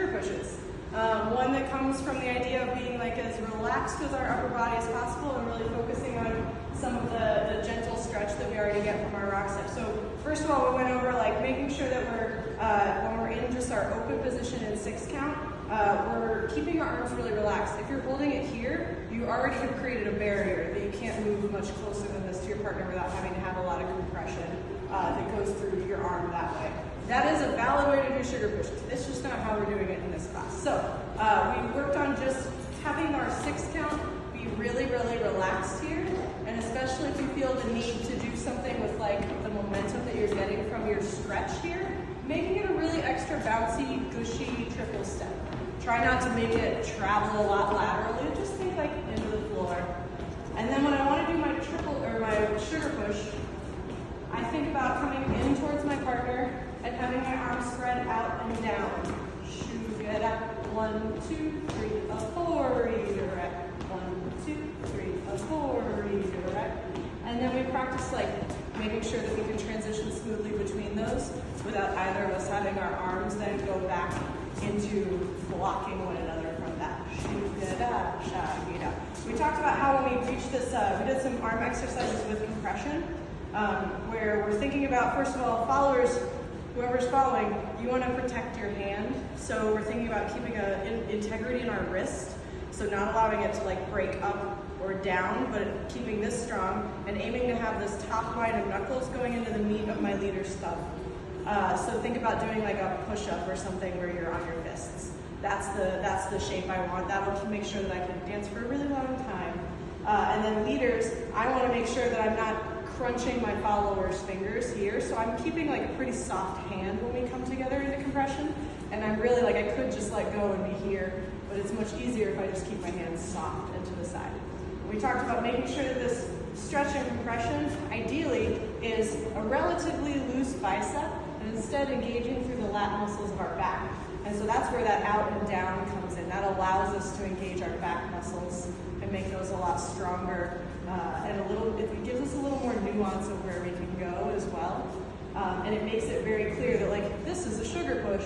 sugar pushes. One that comes from the idea of being like as relaxed with our upper body as possible and really focusing on some of the gentle stretch that we already get from our rock step. So first of all, we went over like making sure that when we're in just our open position in 6 count, we're keeping our arms really relaxed. If you're holding it here, you already have created a barrier that you can't move much closer than this to your partner without having to have a lot of compression that goes through your arm that way. That is a valid way to do sugar pushes. It's just not how we're doing it in this class. So we worked on just having our 6 count be really, really relaxed here, and especially if you feel the need to do something with like the momentum that you're getting from your stretch here, making it a really extra bouncy, gushy triple step. Try not to make it travel a lot laterally, just think like into the floor. And then when I want to do my my sugar push, I think about coming in towards my partner and having my arms spread out and down. Sugar, 1, 2, 3, 4, redirect. 1, 2, 3, 4, redirect. And then we practice like making sure that we can transition smoothly between those without either of us having our arms then go back into blocking one another from that. We talked about how when we reached this, we did some arm exercises with compression, where we're thinking about, first of all, followers, whoever's following, you want to protect your hand. So we're thinking about keeping integrity in our wrist, so not allowing it to like break up or down, but keeping this strong and aiming to have this top line of knuckles going into the meat of my leader's thumb. So think about doing like a push-up or something where you're on your fists. That's the shape I want. That will make sure that I can dance for a really long time. And then leaders, I want to make sure that I'm not crunching my followers' fingers here. So I'm keeping like a pretty soft hand when we come together into compression. And I'm really like, I could just let go and be here, but it's much easier if I just keep my hands soft and to the side. We talked about making sure that this stretch and compression, ideally, is a relatively loose bicep, and instead engaging through the lat muscles of our back. And so that's where that out and down comes in. That allows us to engage our back muscles and make those a lot stronger, and it gives us a little more nuance of where we can go as well. And it makes it very clear that like this is a sugar push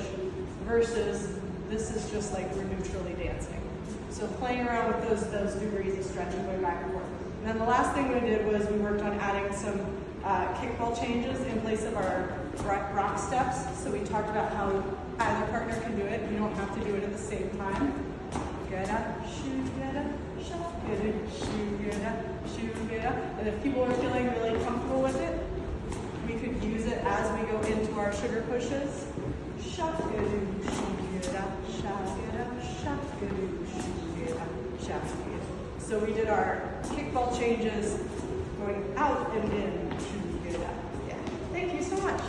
versus this is just like we're neutrally dancing. So playing around with those degrees of stretching, going back and forth. And then the last thing we did was we worked on adding some kickball changes in place of our rock steps. So we talked about how either partner can do it. You don't have to do it at the same time. And if people are feeling really comfortable with it, we could use it as we go into our sugar pushes. So we did our kickball changes going out and in. Yeah. Thank you so much.